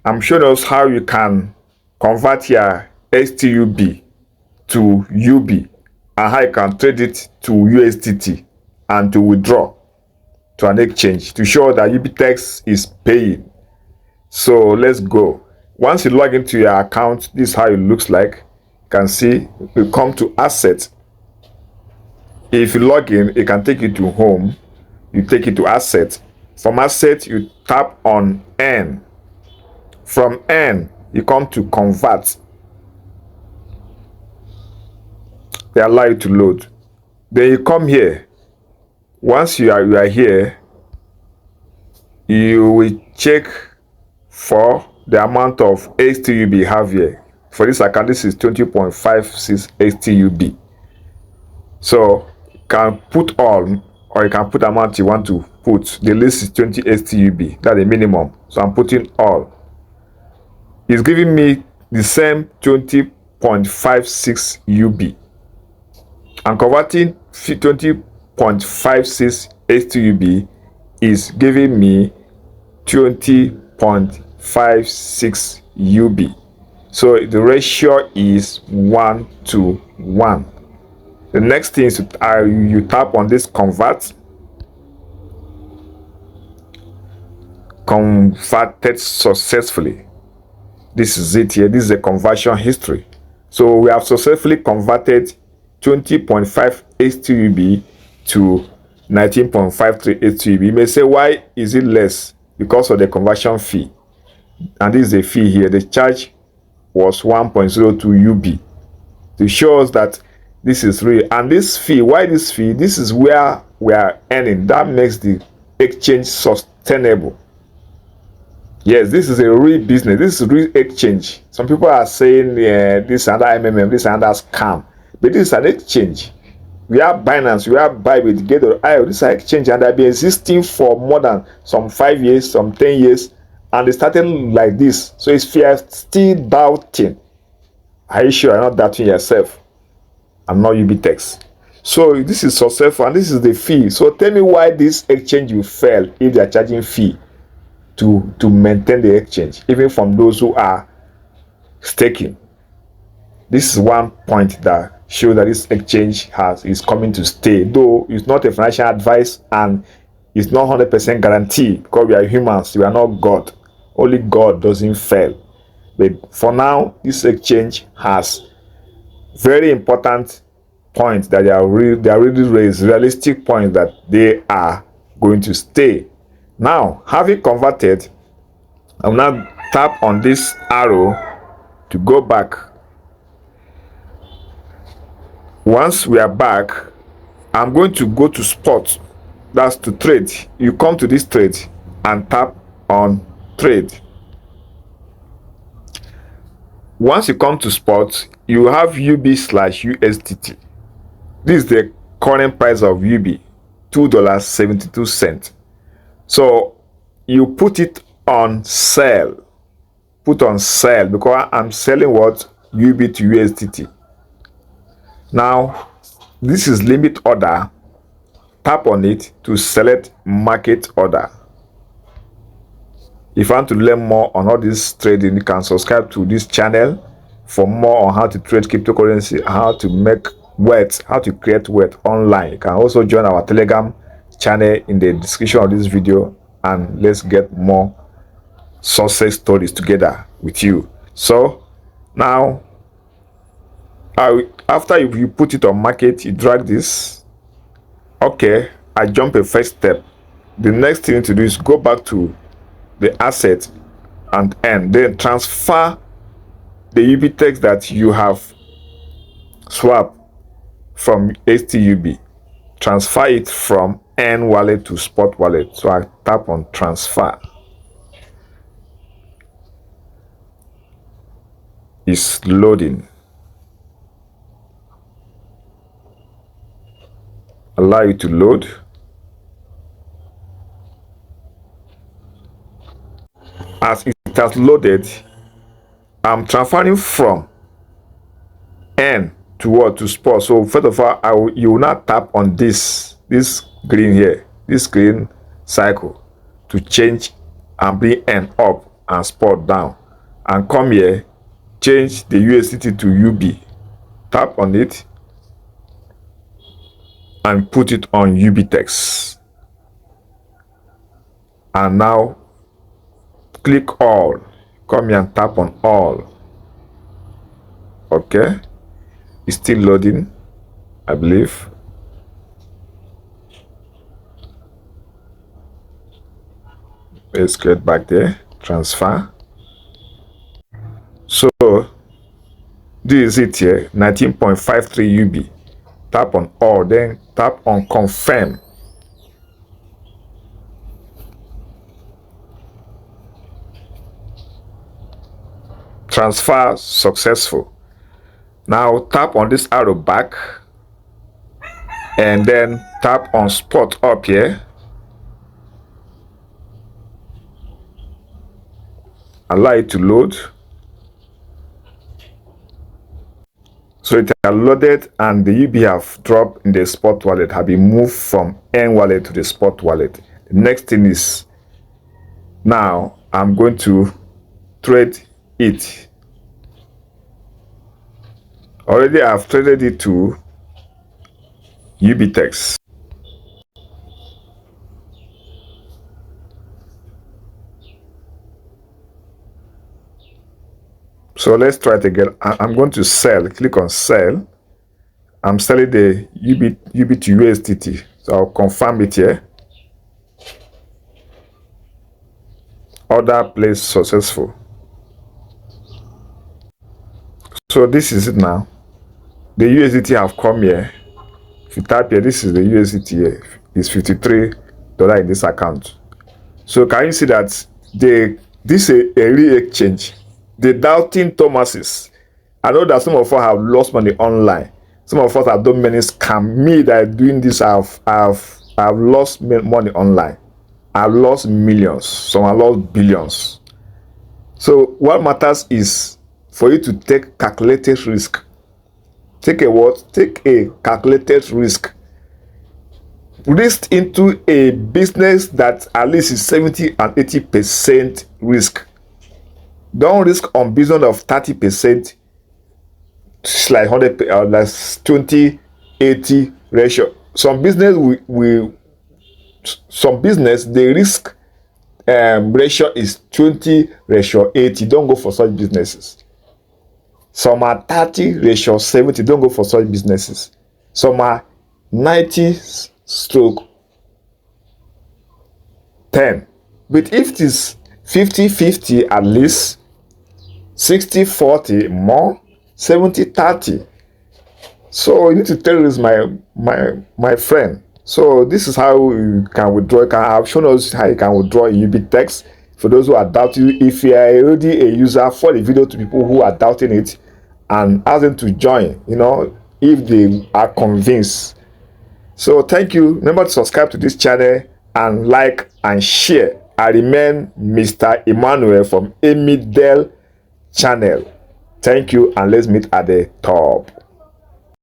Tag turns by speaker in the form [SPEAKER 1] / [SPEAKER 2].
[SPEAKER 1] I'm showing us how you can convert your STUB to UB and how you can trade it to USDT and to withdraw to an exchange to show that Ubitex is paying. So let's go. Once you log into your account, this is how it looks like. You can see you come to assets. If you log in, it can take you to home. You take it to assets. From assets, you tap on N. From N, you come to convert. They allow you to load. Then you come here. Once you are here, you will check for the amount of STUB you have here. For this account, this is 20.56 STUB. So you can put all, or you can put the amount you want to put. The list is 20 STUB. That's the minimum. So I'm putting all. It's giving me the same 20.56 UB. I'm converting 20.56 STUB is giving me 20.56 UB. So the ratio is 1:1. The next thing is you tap on this convert. Converted successfully. This is it here. This is the conversion history. So we have successfully converted 20.5 STUB to 19.53 STUB. You may say, why is it less? Because of the conversion fee. And this is the fee here. The charge was 1.02 UB. To show us that this is real. And this fee, why this fee? This is where we are earning. That makes the exchange sustainable. Yes, this is a real business. This is real exchange. Some people are saying this is another MMM, this is another scam. But this is an exchange. We have Binance, we have Bybit, Get.io. This is an exchange, and they've been existing for more than some 5 years, some 10 years, and they started like this. So if you are still doubting, are you sure you're not doubting yourself? I'm not Ubitex. So this is successful, and this is the fee. So tell me why this exchange will fail if they are charging fee to maintain the exchange, even from those who are staking. This is one point that shows that this exchange is coming to stay, though it's not a financial advice and it's not 100% guarantee, because we are humans, we are not God. Only God doesn't fail. But for now, this exchange has very important points that they are really raised, realistic points that they are going to stay. Now, having converted, I'll now tap on this arrow to go back. Once we are back, I'm going to go to spot. That's to trade. You come to this trade and tap on trade. Once you come to spot, you have UB/USDT. This is the current price of UB, $2.72. So you put it on sell. Put on sell, because I'm selling what? UB to USDT. Now, this is limit order. Tap on it to select market order. If you want to learn more on all this trading, you can subscribe to this channel for more on how to trade cryptocurrency, how to make wealth, how to create wealth online. You can also join our Telegram channel in the description of this video, and let's get more success stories together with you. So now, after you put it on market, you drag this. Okay, I jump a first step. The next thing to do is go back to the asset and then transfer the Ubitex that you have swapped from STUB. Transfer it from N wallet to spot wallet. So I tap on transfer. It's loading. Allow you to load. As it has loaded, I'm transferring from N to what? To spot. So first of all, you will not tap on this green here, this green cycle, to change and bring N up. and spot down, and come here, change the USDT to UB, tap on it and put it on Ubitex, and now click all, come here and tap on all. Okay, it's still loading, I believe. Let's get back there, transfer. So this is it here, 19.53 UB. Tap on all, then tap on confirm. Transfer successful. Now tap on this arrow back and then tap on spot up here. Allow it to load. So it has loaded and the UB have dropped in the spot wallet, have been moved from N wallet to the spot wallet. The next thing is, now I'm going to trade it. Already I've traded it to Ubitex. So let's try it again. I'm going to sell. Click on sell. I'm selling the UB to USDT. So I'll confirm it here. Order placed successful. So this is it now. The USDT have come here. If you type here, this is the USDT here. It's $53 in this account. So can you see that this is a real exchange? The doubting Thomases. I know that some of us have lost money online. Some of us have done many scams. Me that are doing this, I've lost money online. I've lost millions. Some have lost billions. So what matters is for you to take calculated risk. Take a what? Take a calculated risk. Risk into a business that at least is 70 and 80% risk. Don't risk on business of 30%. It's like 100, that's 20-80 ratio. Some business the risk ratio is 20:80. Don't go for such businesses. Some are 30:70. Don't go for such businesses. Some are 90/10. But if it is 50-50 at least, 60-40 more, 70-30. So you need to tell this, my friend. So this is how you can withdraw. I've shown us how you can withdraw in Ubitex. For those who are doubting, if you are already a user, forward the video to people who are doubting it and ask them to join, if they are convinced. So thank you. Remember to subscribe to this channel and like and share. I remain Mr. Emmanuel from Emidel channel. Thank you, and let's meet at the top.